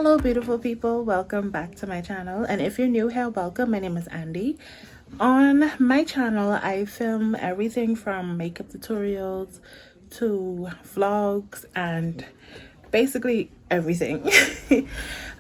Hello beautiful people, welcome back to my channel, and if you're new here, welcome. My name is Andy. On my channel I film everything from makeup tutorials to vlogs and basically everything.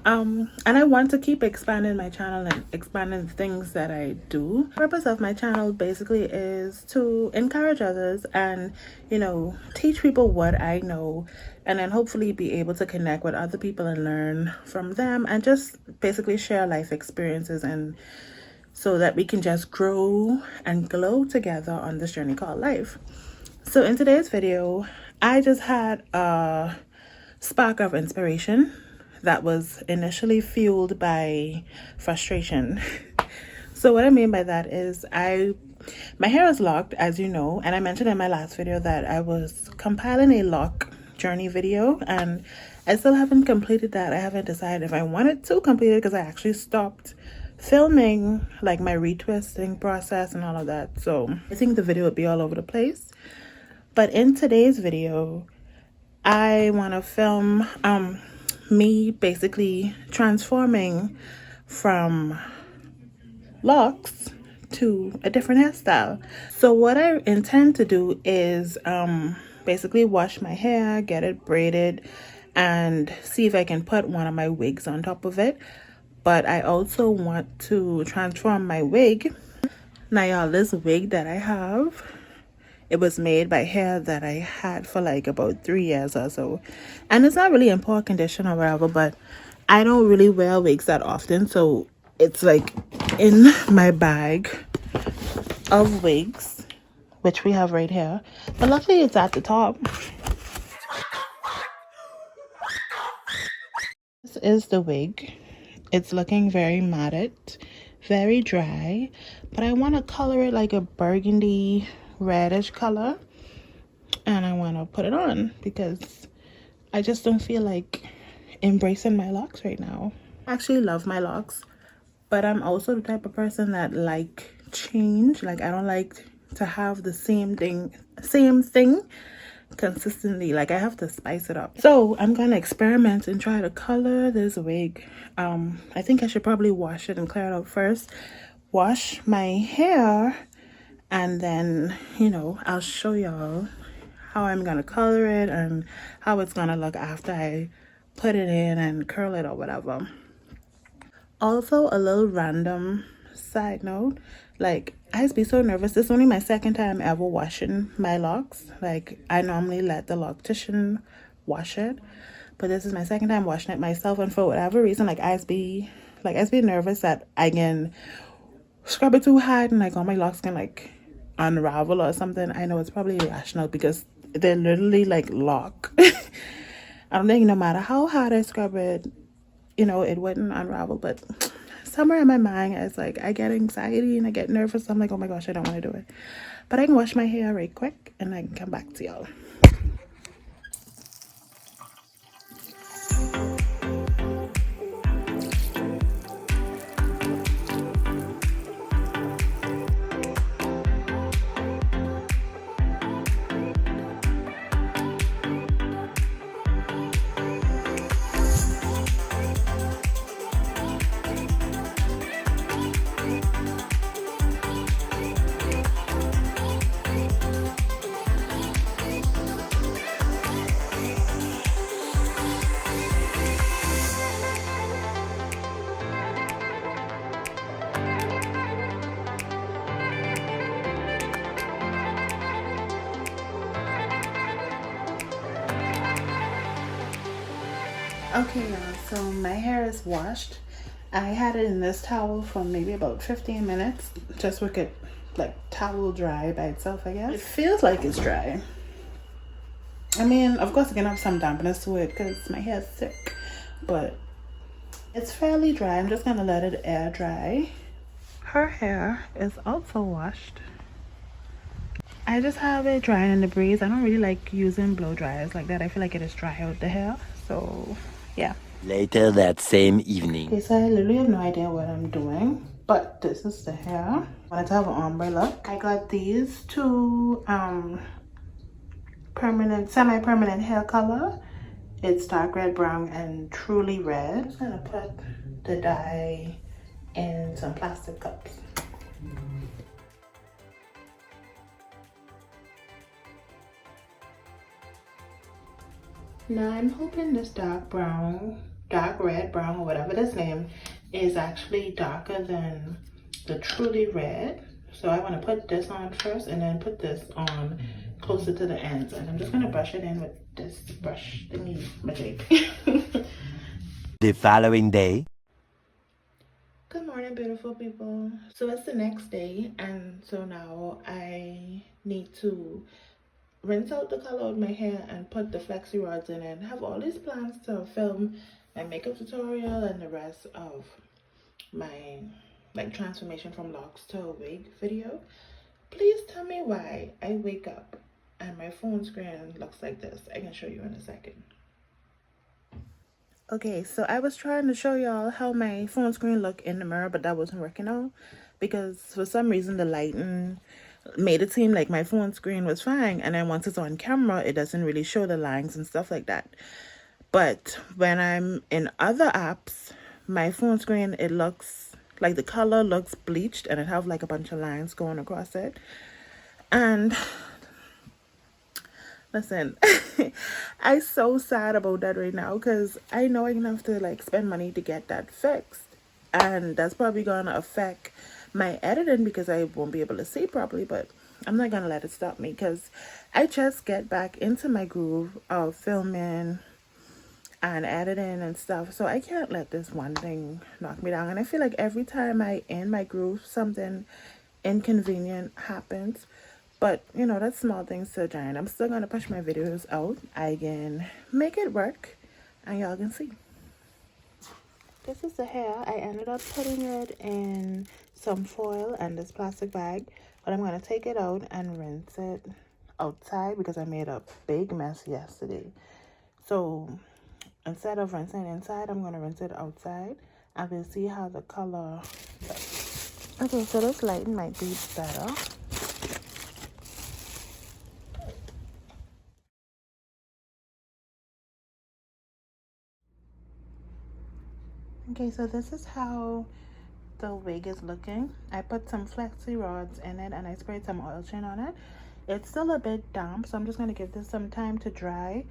And I want to keep expanding my channel and expanding the things that I do. The purpose of my channel basically is to encourage others and, you know, teach people what I know, and then hopefully be able to connect with other people and learn from them, and just basically share life experiences, and so that we can just grow and glow together on this journey called life. So in today's video, I just had a spark of inspiration that was initially fueled by frustration. So what I mean by that is my hair is locked, as you know, and I mentioned in my last video that I was compiling a lock journey video, and I still haven't completed that. I haven't decided if I wanted to complete it because I actually stopped filming like my retwisting process and all of that. So I think the video would be all over the place. But in today's video, I want to film me basically transforming from locks to a different hairstyle. So what I intend to do is basically wash my hair, get it braided, and see if I can put one of my wigs on top of it. But I also want to transform my wig. Now y'all, this wig that I have, it was made by hair that I had for like about 3 years or so, and it's not really in poor condition or whatever, but I don't really wear wigs that often, so it's like in my bag of wigs, which we have right here, but luckily it's at the top. This is the wig. It's looking very matted, very dry, but I want to color it like a burgundy reddish color, and I want to put it on because I just don't feel like embracing my locks right now. I actually love my locks, but I'm also the type of person that like change. Like, I don't like to have the same thing consistently. Like, I have to spice it up. So I'm gonna experiment and try to color this wig. I think I should probably wash it and clear it out first, wash my hair, and then, you know, I'll show y'all how I'm gonna color it and how it's gonna look after I put it in and curl it or whatever. Also, a little random side note, like, I used to be so nervous. This is only my second time ever washing my locks. Like, I normally let the loctician wash it, but this is my second time washing it myself, and for whatever reason, like, I used to be nervous that I can scrub it too hard and like all my locks can like unravel or something. I know it's probably irrational because they're literally like lock. I don't think no matter how hard I scrub it, you know, it wouldn't unravel, but somewhere in my mind it's like I get anxiety and I get nervous. I'm like, oh my gosh, I don't want to do it. But I can wash my hair right quick and I can come back to y'all. Okay, y'all, so my hair is washed. I had it in this towel for maybe about 15 minutes, just with it like towel dry by itself, I guess. It feels like it's dry. I mean, of course, it can have some dampness to it because my hair is thick, but it's fairly dry. I'm just gonna let it air dry. Her hair is also washed. I just have it drying in the breeze. I don't really like using blow dryers like that. I feel like it is dry out the hair, so yeah. Later that same evening. Okay, so I literally have no idea what I'm doing, but this is the hair. I wanted to have an ombre look. I got these two semi-permanent hair color It's dark red, brown, and truly red. I'm just gonna put the dye in some plastic cups. Now I'm hoping this dark red, brown, or whatever this name is actually darker than the truly red. So I want to put this on first and then put this on closer to the ends. And I'm just going to brush it in with this brush thingy magic. The following day. Good morning, beautiful people. So it's the next day, and so now I need to rinse out the color of my hair and put the flexi rods in and have all these plans to film my makeup tutorial and the rest of my transformation from locks to a wig video. Please tell me why I wake up and my phone screen looks like this. I can show you in a second. Okay, so I was trying to show y'all how my phone screen looked in the mirror, but that wasn't working out because for some reason the lighting made it seem like my phone screen was fine, and then once it's on camera it doesn't really show the lines and stuff like that. But when I'm in other apps, my phone screen, it looks like the color looks bleached and it have like a bunch of lines going across it. And listen, I'm so sad about that right now because I know I'm gonna have to like spend money to get that fixed, and that's probably gonna affect my editing because I won't be able to see properly. But I'm not gonna let it stop me because I just get back into my groove of filming and editing and stuff, so I can't let this one thing knock me down. And I feel like every time I in my groove, something inconvenient happens. But you know, that's small things to giant. I'm still gonna push my videos out. I can make it work and y'all can see. This is the hair. I ended up putting it in some foil and this plastic bag, but I'm gonna take it out and rinse it outside because I made a big mess yesterday. So instead of rinsing inside, I'm gonna rinse it outside and we'll see how the color looks. Okay, so this lighting might be better. Okay, so this is how the wig is looking. I put some flexi rods in it and I sprayed some oil chain on it. It's still a bit damp, so I'm just going to give this some time to dry.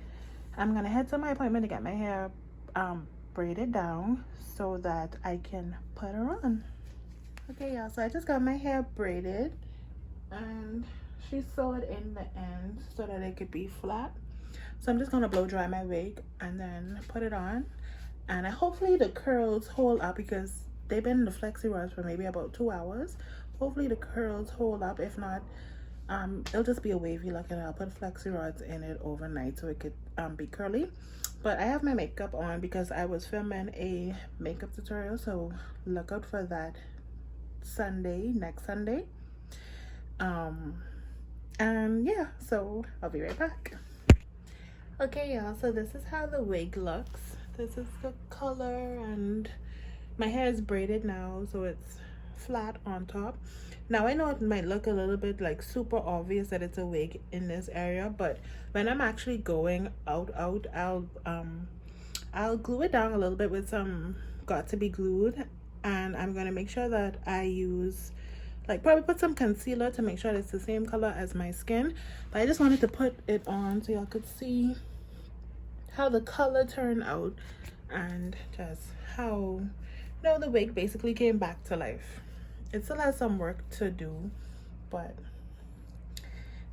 I'm going to head to my appointment to get my hair braided down so that I can put her on. Okay, y'all, so I just got my hair braided and she sewed in the ends so that it could be flat. So I'm just going to blow dry my wig and then put it on. And hopefully the curls hold up because they've been in the flexi rods for maybe about 2 hours. Hopefully the curls hold up. If not, it'll just be a wavy look and I'll put flexi rods in it overnight so it could be curly. But I have my makeup on because I was filming a makeup tutorial, so look out for that Sunday, next Sunday. And yeah, so I'll be right back. Okay, y'all, so this is how the wig looks. This is the color, and my hair is braided now, so it's flat on top. Now I know it might look a little bit like super obvious that it's a wig in this area, but when I'm actually going out, I'll glue it down a little bit with some got to be glued, and I'm gonna make sure that I use probably put some concealer to make sure it's the same color as my skin. But I just wanted to put it on so y'all could see how the color turned out and just how the wig basically came back to life. It still has some work to do, but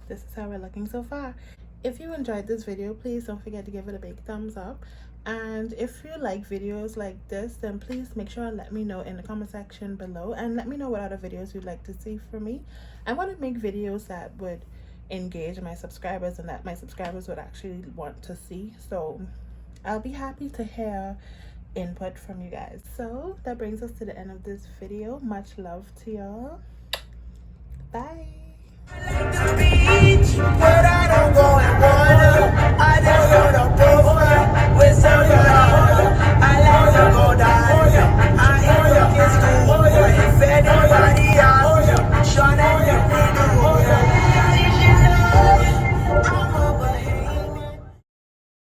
this is how we're looking so far. If you enjoyed this video, please don't forget to give it a big thumbs up. And if you like videos like this, then please make sure and let me know in the comment section below, and let me know what other videos you'd like to see from me. I want to make videos that would engage my subscribers and that my subscribers would actually want to see, so I'll be happy to hear input from you guys. So that brings us to the end of this video. Much love to y'all. Bye.